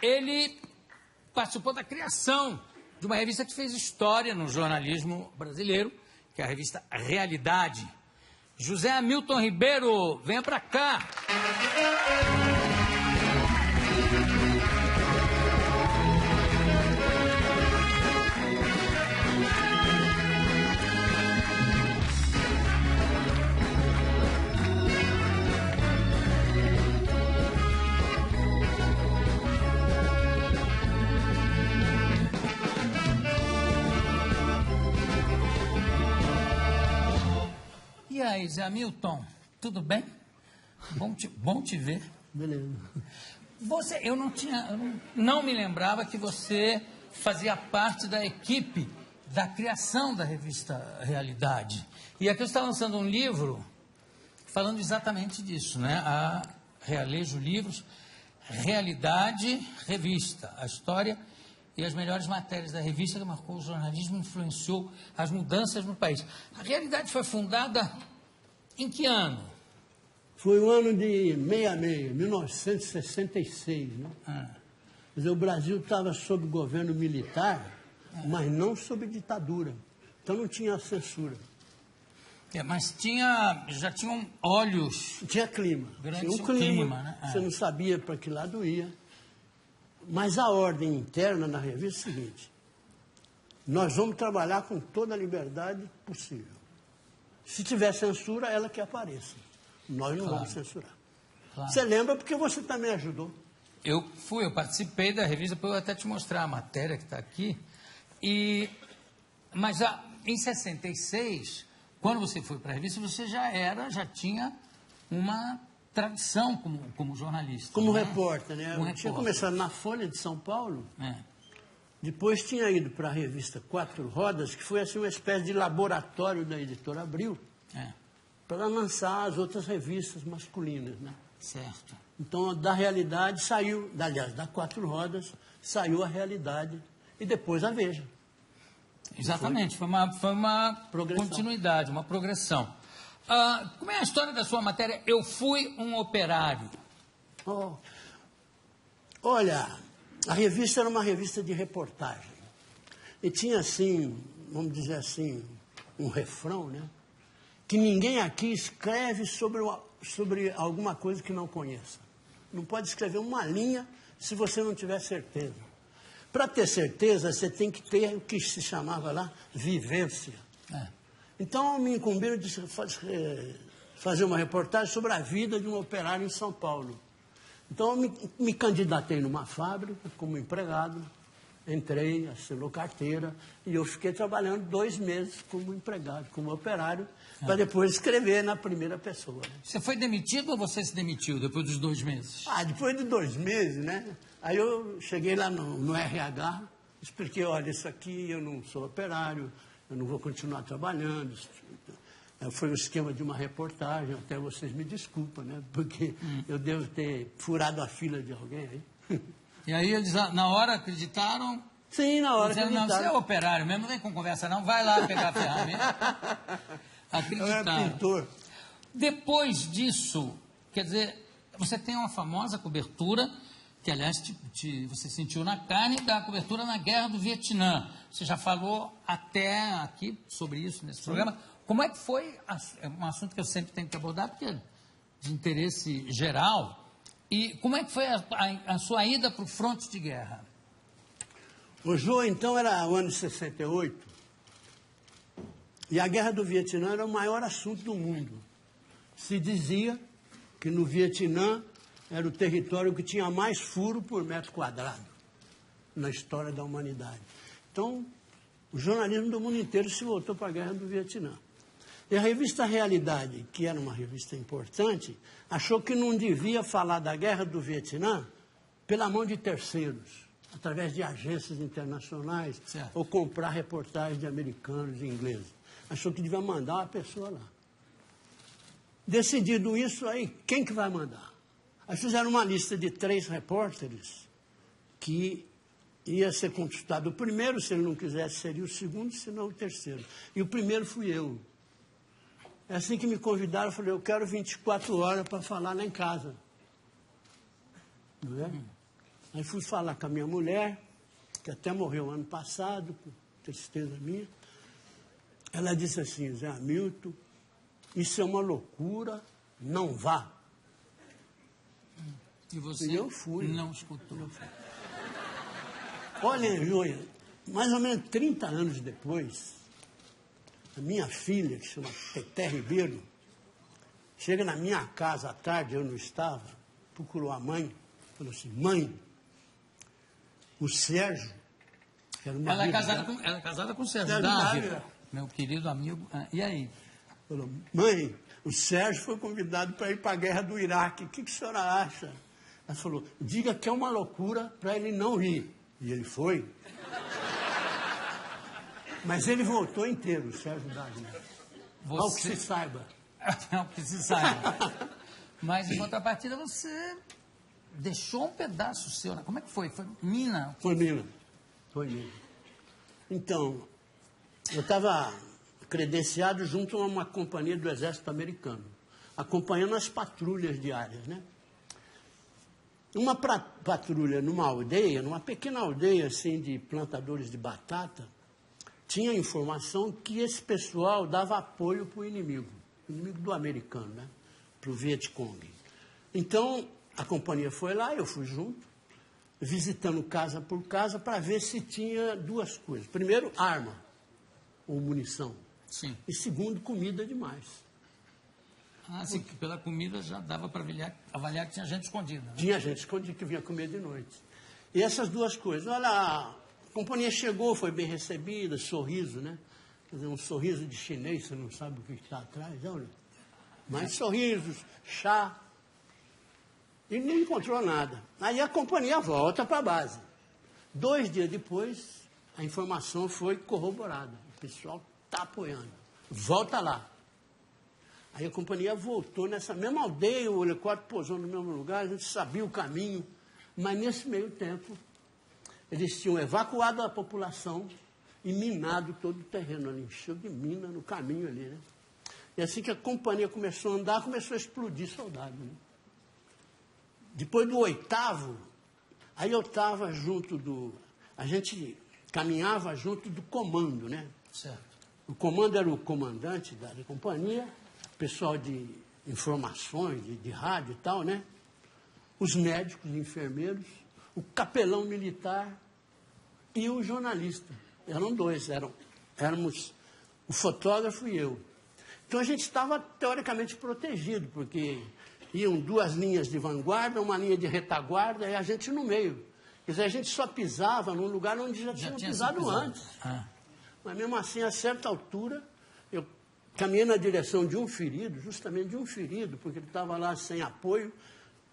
ele participou da criação de uma revista que fez história no jornalismo brasileiro, que é a revista Realidade. José Hamilton Ribeiro, venha para cá. E aí, Zé Hamilton, tudo bem? Bom te ver. Beleza. Eu não me lembrava que você fazia parte da equipe da criação da revista Realidade. E aqui você está lançando um livro falando exatamente disso, né? Realejo Livros, Realidade, Revista, a história e as melhores matérias da revista que marcou o jornalismo e influenciou as mudanças no país. A Realidade foi fundada em que ano? Foi o ano de 1966, né? Quer dizer, o Brasil estava sob governo militar, mas não sob ditadura. Então não tinha censura. Mas já tinham olhos. Tinha clima. Tinha um clima, né? Você não sabia para que lado ia. Mas a ordem interna na revista é a seguinte: nós vamos trabalhar com toda a liberdade possível. Se tiver censura, ela que apareça. Nós não vamos censurar. Claro. Você lembra porque você também ajudou. Eu participei da revista, para eu até te mostrar a matéria que está aqui. Mas em 66, quando você foi para a revista, você já tinha uma tradição como jornalista. Como repórter, né? Eu tinha começado na Folha de São Paulo. Depois tinha ido para a revista Quatro Rodas, que foi assim uma espécie de laboratório da Editora Abril, para lançar as outras revistas masculinas, né? Certo. Então, da Realidade saiu, aliás, da Quatro Rodas, saiu a Realidade e depois a Veja. Exatamente, foi uma continuidade, uma progressão. Como é a história da sua matéria? Eu fui um operário. Olha, a revista era uma revista de reportagem. E tinha assim, vamos dizer assim, um refrão, né? Que ninguém aqui escreve sobre alguma coisa que não conheça. Não pode escrever uma linha se você não tiver certeza. Para ter certeza, você tem que ter o que se chamava lá vivência. Então, me incumbiram de fazer uma reportagem sobre a vida de um operário em São Paulo. Então, eu me candidatei numa fábrica como empregado, entrei, assinou carteira, e eu fiquei trabalhando 2 meses como empregado, como operário, para depois escrever na primeira pessoa. Né? Você foi demitido ou você se demitiu depois dos 2 meses? Depois de 2 meses, né? Aí eu cheguei lá no RH, expliquei, olha, isso aqui eu não sou operário, eu não vou continuar trabalhando. Foi o esquema de uma reportagem, até vocês me desculpam, né? Porque eu devo ter furado a fila de alguém aí. E aí eles, na hora, acreditaram? Sim, na hora acreditaram. Não, você é operário mesmo, não vem com conversa não, vai lá pegar a ferramenta. Acreditaram. Eu era pintor. Depois disso, quer dizer, você tem uma famosa cobertura, que aliás você sentiu na carne, da cobertura na Guerra do Vietnã. Você já falou até aqui sobre isso nesse programa. Como é que foi, um assunto que eu sempre tenho que abordar, porque é de interesse geral, e como é que foi a sua ida para o fronte de guerra? O Jô, então, era o ano de 68, e a Guerra do Vietnã era o maior assunto do mundo. Se dizia que no Vietnã era o território que tinha mais furo por metro quadrado na história da humanidade. Então, o jornalismo do mundo inteiro se voltou para a Guerra do Vietnã. E a revista Realidade, que era uma revista importante, achou que não devia falar da Guerra do Vietnã pela mão de terceiros, através de agências internacionais, ou comprar reportagens de americanos e ingleses. Achou que devia mandar uma pessoa lá. Decidido isso, aí quem que vai mandar? Aí fizeram uma lista de 3 repórteres que ia ser consultado o primeiro, se ele não quisesse seria o segundo, se não o terceiro. E o primeiro fui eu. É assim que me convidaram, eu falei, eu quero 24 horas para falar lá em casa. Não é? Aí fui falar com a minha mulher, que até morreu ano passado, com tristeza minha. Ela disse assim, Zé Hamilton, isso é uma loucura, não vá. E você E eu fui. não escutou. Olha, Júlia, mais ou menos 30 anos depois, a minha filha, que se chama Teté Ribeiro, chega na minha casa à tarde, eu não estava, procurou a mãe, falou assim, mãe, o Sérgio, que era uma Ela é amiga casada com o Sérgio Sérgio Dávila, Dávila. meu querido amigo. E aí? falou, mãe, o Sérgio foi convidado para ir para a guerra do Iraque, o que a senhora acha? Ela falou, diga que é uma loucura para ele não ir. E ele foi. Mas ele voltou inteiro, o Sérgio Dávila. Ao que se saiba. Ao que se saiba. Mas, em contrapartida, você deixou um pedaço seu. Como é que foi? Foi mina? Foi mina. Foi mina. Então, eu estava credenciado junto a uma companhia do Exército Americano, acompanhando as patrulhas diárias, né? Uma patrulha numa aldeia, numa pequena aldeia assim de plantadores de batata, tinha informação que esse pessoal dava apoio para o inimigo do americano, né? Para o Vietcong. Então, a companhia foi lá, eu fui junto, visitando casa por casa para ver se tinha duas coisas. Primeiro, arma ou munição. Sim. E segundo, comida demais. Ah, sim, que pela comida já dava para avaliar que tinha gente escondida. Né? Tinha gente escondida que vinha comer de noite. E essas duas coisas. Olha, a companhia chegou, foi bem recebida, sorriso, né? Quer dizer, um sorriso de chinês, você não sabe o que está atrás, olha. Mas sorrisos, chá. E não encontrou nada. Aí a companhia volta para a base. 2 dias depois, a informação foi corroborada. O pessoal está apoiando. Volta lá. Aí a companhia voltou nessa mesma aldeia, o helicóptero pousou no mesmo lugar, a gente sabia o caminho, mas nesse meio tempo, eles tinham evacuado a população e minado todo o terreno ali, encheu de mina no caminho ali, né? E assim que a companhia começou a andar, começou a explodir soldado, né? Depois do 8º, aí eu estava junto a gente caminhava junto do comando, né? Certo. O comando era o comandante da companhia, pessoal de informações, de rádio e tal, né? Os médicos, os enfermeiros, o capelão militar e o jornalista. Eram 2, éramos o fotógrafo e eu. Então a gente estava teoricamente protegido, porque iam 2 linhas de vanguarda, uma linha de retaguarda e a gente no meio. Quer dizer, a gente só pisava num lugar onde já tinha pisado antes. Ah. Mas mesmo assim, a certa altura, eu caminhei na direção de um ferido, justamente de um ferido, porque ele estava lá sem apoio.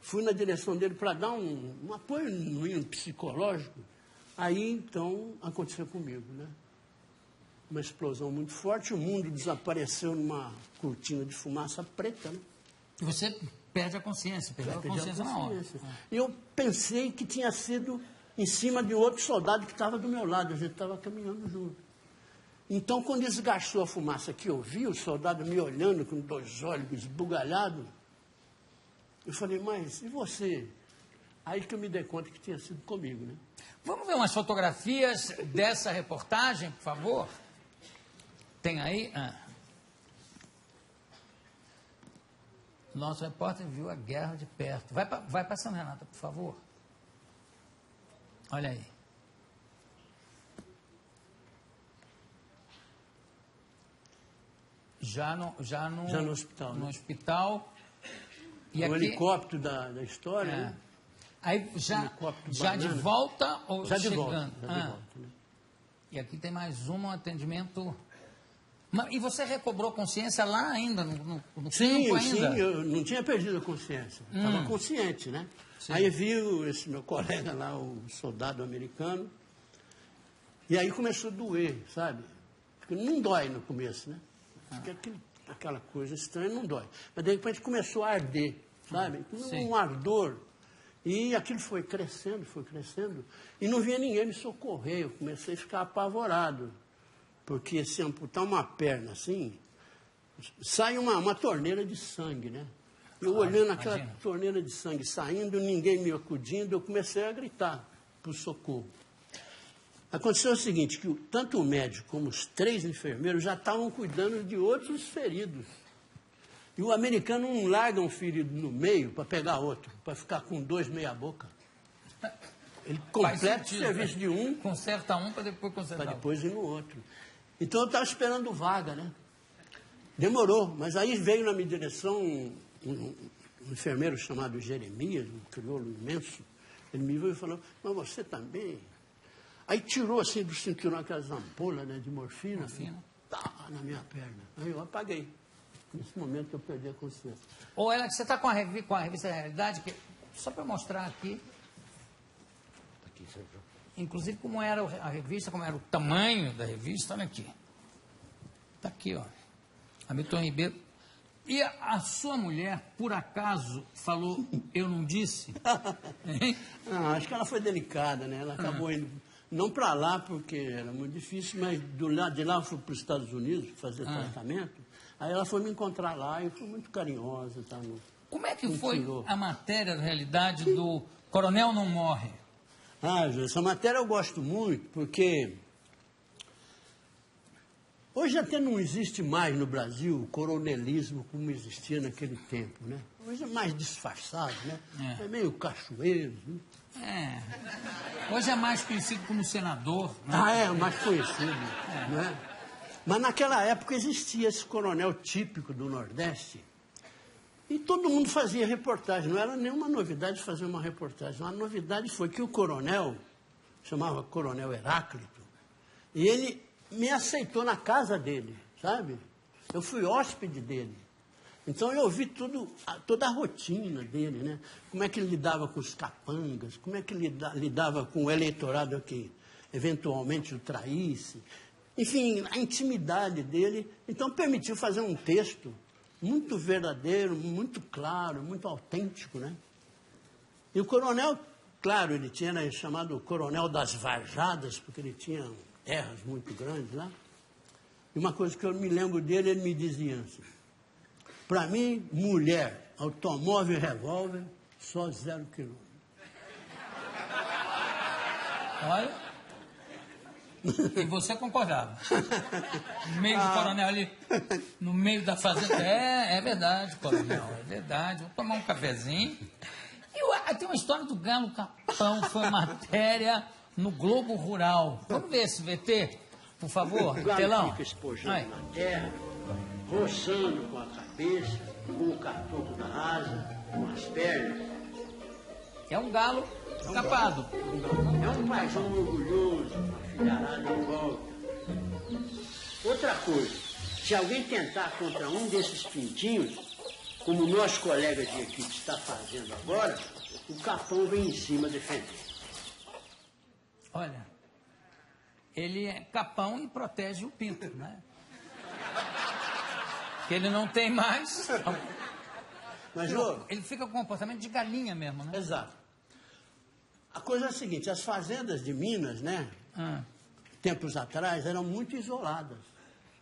Fui na direção dele para dar um apoio psicológico. Aí, então, aconteceu comigo, né? Uma explosão muito forte, o mundo desapareceu numa cortina de fumaça preta, né? E você perde a consciência, perdeu a consciência na hora. Eu pensei que tinha sido em cima de outro soldado que estava do meu lado, a gente estava caminhando junto. Então, quando esgarçou a fumaça que eu vi, o soldado me olhando com 2 olhos esbugalhados, eu falei, mas e você? Aí que eu me dei conta que tinha sido comigo, né? Vamos ver umas fotografias dessa reportagem, por favor? Tem aí? Nosso repórter viu a guerra de perto. Vai passando, Renata, por favor. Olha aí. Já no hospital. No hospital. E o aqui, helicóptero da história, né? Aí já de volta ou já chegando? De volta, né? E aqui tem mais um atendimento. E você recobrou consciência lá ainda, no campo ainda? Sim, eu não tinha perdido a consciência. Estava consciente, né? Sim. Aí viu esse meu colega lá, o soldado americano, e aí começou a doer, sabe? Porque não dói no começo, né? Fica aquela coisa estranha, não dói. Mas de repente começou a arder, sabe? Um ardor. E aquilo foi crescendo, e não vinha ninguém me socorrer. Eu comecei a ficar apavorado. Porque se amputar uma perna assim, sai uma torneira de sangue, né? Eu olhando aquela torneira de sangue saindo, ninguém me acudindo, eu comecei a gritar por socorro. Aconteceu o seguinte, que tanto o médico como os 3 enfermeiros já estavam cuidando de outros feridos. E o americano não larga um ferido no meio para pegar outro, para ficar com 2 meia boca. Ele completa o serviço de um. Conserta um para depois consertar para depois ir no outro. Então eu estava esperando vaga, né? Demorou, mas aí veio na minha direção um enfermeiro chamado Jeremias, um crioulo imenso. Ele me viu e falou, mas você também? Aí tirou assim do cinturão aquelas ampolas, né, de morfina. Tá na minha perna. Aí eu apaguei. Nesse momento eu perdi a consciência. Ô, Alex, você está com a revista Realidade, que, só para mostrar aqui, inclusive como era a revista, como era o tamanho da revista, olha aqui. Está aqui, ó. Hamilton Ribeiro. E a sua mulher, por acaso, falou, eu não disse? Não, acho que ela foi delicada, né? Ela acabou indo, não para lá, porque era muito difícil, mas de lá eu fui para os Estados Unidos fazer tratamento. Aí ela foi me encontrar lá e foi muito carinhosa. Tá, como é que foi a matéria da Realidade do Coronel Não Morre? Essa matéria eu gosto muito, porque hoje até não existe mais no Brasil o coronelismo como existia naquele tempo, né? Hoje é mais disfarçado, né? É meio cachoeiro, né? Hoje é mais conhecido como senador, né? É mais conhecido, né? Mas naquela época existia esse coronel típico do Nordeste e todo mundo fazia reportagem. Não era nenhuma novidade fazer uma reportagem. A novidade foi que o coronel, chamava Coronel Heráclito, e ele me aceitou na casa dele, sabe? Eu fui hóspede dele. Então eu ouvi toda a rotina dele, né? Como é que ele lidava com os capangas, como é que ele lidava com o eleitorado que eventualmente o traísse. Enfim, a intimidade dele. Então permitiu fazer um texto muito verdadeiro, muito claro, muito autêntico, né? E o coronel, claro, ele era chamado Coronel das Varjadas, porque ele tinha terras muito grandes lá. E uma coisa que eu me lembro dele, ele me dizia assim, para mim, mulher, automóvel e revólver, só 0 quilômetros. Olha. E você concordava? No meio do coronel ali, no meio da fazenda. É verdade, coronel, é verdade. Vou tomar um cafezinho. E tem uma história do Galo Capão, foi matéria no Globo Rural. Vamos ver esse VT, por favor, O galo telão. fica espojando na terra, roçando com a cabeça, com o catoco da asa, com as pernas. É um galo capado. É um paizão orgulhoso, uma filharada em volta. Outra coisa, se alguém tentar contra um desses pintinhos, como o nosso colega de equipe está fazendo agora, o Capão vem em cima defender. Olha, ele é capão e protege o pinto, né? Que ele não tem mais. Mas, ele fica com comportamento de galinha mesmo, né? Exato. A coisa é a seguinte, as fazendas de Minas, né, tempos atrás, eram muito isoladas.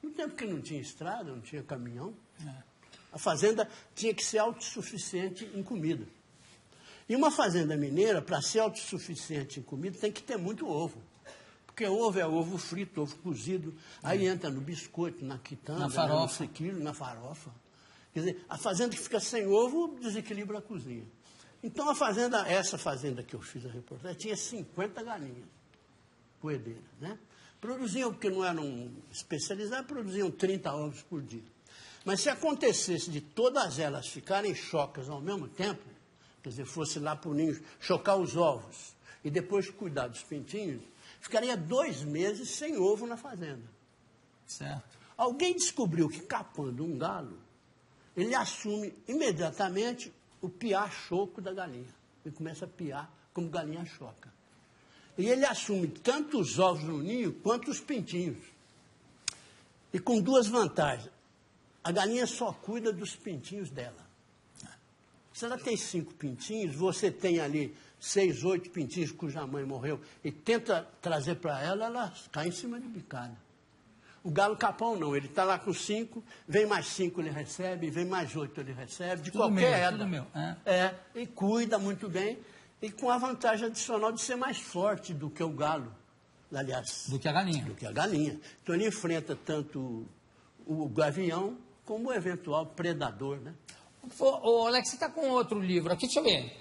No tempo que não tinha estrada, não tinha caminhão, a fazenda tinha que ser autossuficiente em comida. E uma fazenda mineira, para ser autossuficiente em comida, tem que ter muito ovo. Porque ovo é ovo frito, ovo cozido, aí entra no biscoito, na quitanda, na farofa. No sequilho, na farofa. Quer dizer, a fazenda que fica sem ovo desequilibra a cozinha. Então essa fazenda que eu fiz a reportagem, tinha 50 galinhas poedeiras, né? Produziam, porque não eram especializadas, produziam 30 ovos por dia. Mas se acontecesse de todas elas ficarem chocas ao mesmo tempo, quer dizer, fosse lá para o ninho chocar os ovos e depois cuidar dos pintinhos, ficaria 2 meses sem ovo na fazenda. Certo. Alguém descobriu que capando um galo, ele assume imediatamente o piar choco da galinha. Ele começa a piar como galinha choca. E ele assume tanto os ovos no ninho quanto os pintinhos. E com 2 vantagens. A galinha só cuida dos pintinhos dela. Se ela tem 5 pintinhos, você tem ali 6, 8 pintinhos cuja mãe morreu e tenta trazer para ela, ela cai em cima de bicada. O Galo Capão não, ele está lá com 5, vem mais 5 ele recebe, vem mais 8 ele recebe, de Tudo qualquer meu, época. tudo meu. E cuida muito bem, e com a vantagem adicional de ser mais forte do que o galo, aliás. Do que a galinha. Do que a galinha. Então ele enfrenta tanto o gavião como o eventual predador, né? Ô, Alex, você está com outro livro aqui, deixa eu ver.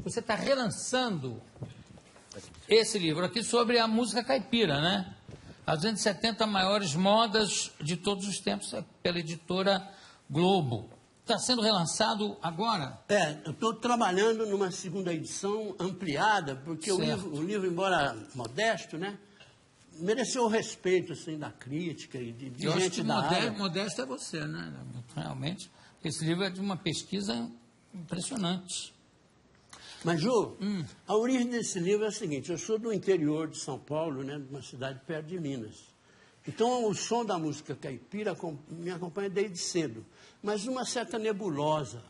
Você está relançando esse livro aqui sobre a música caipira, né? As 270 maiores modas de todos os tempos, pela editora Globo. Está sendo relançado agora? Eu estou trabalhando numa segunda edição ampliada, porque o livro, embora modesto, né, mereceu o respeito assim, da crítica e de gente da área. Modesto é você, né? Realmente. Esse livro é de uma pesquisa impressionante. Mas, Ju, a origem desse livro é a seguinte: eu sou do interior de São Paulo, né, de uma cidade perto de Minas. Então, o som da música caipira me acompanha desde cedo, mas numa certa nebulosa.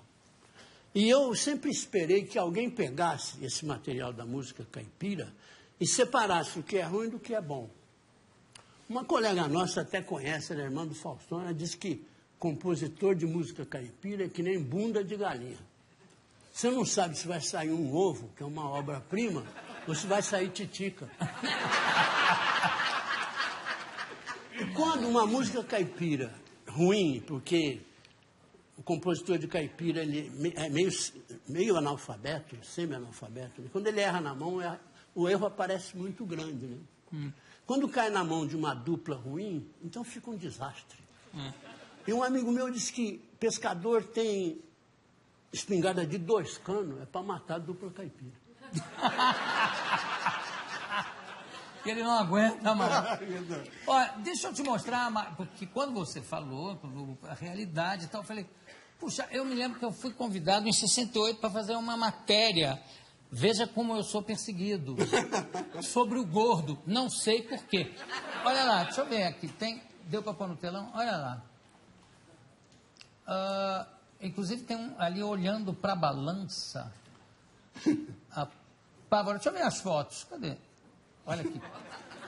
E eu sempre esperei que alguém pegasse esse material da música caipira e separasse o que é ruim do que é bom. Uma colega nossa até conhece, ela é irmã do Faustão, ela disse que compositor de música caipira é que nem bunda de galinha. Você não sabe se vai sair um ovo, que é uma obra-prima, ou se vai sair titica. E quando uma música caipira ruim, porque o compositor de caipira ele é meio analfabeto, semi-analfabeto, né? Quando ele erra na mão, o erro aparece muito grande. Né? Quando cai na mão de uma dupla ruim, então fica um desastre. E um amigo meu disse que pescador tem espingarda de 2 canos, é para matar a dupla caipira. Ele não aguenta mais. Olha, deixa eu te mostrar, porque quando você falou, a realidade e tal, eu falei, puxa, eu me lembro que eu fui convidado em 68 para fazer uma matéria, veja como eu sou perseguido, sobre o gordo, não sei por quê. Olha lá, deixa eu ver aqui, deu para pôr no telão? Olha lá. Inclusive tem um ali olhando para a balança. Deixa eu ver as fotos. Cadê? Olha aqui.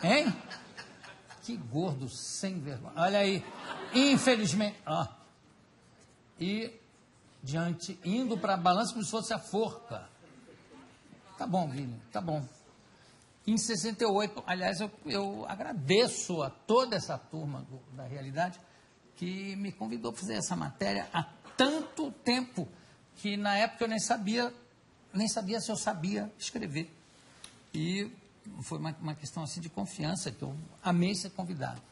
Hein? Que gordo sem vergonha. Olha aí. Infelizmente. E indo para a balança como se fosse a forca. Tá bom, Vini, tá bom. Em 68, aliás, eu agradeço a toda essa turma da Realidade que me convidou para fazer essa matéria há tanto tempo que na época eu nem sabia se eu sabia escrever. E foi uma questão assim de confiança, que eu amei ser convidado.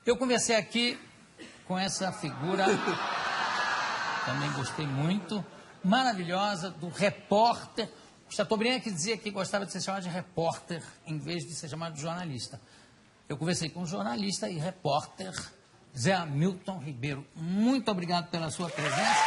Eu conversei aqui com essa figura, também gostei muito, maravilhosa, do repórter. O Chateaubriand que dizia que gostava de ser chamado de repórter em vez de ser chamado de jornalista. Eu conversei com um jornalista e repórter, Zé Hamilton Ribeiro. Muito obrigado pela sua presença.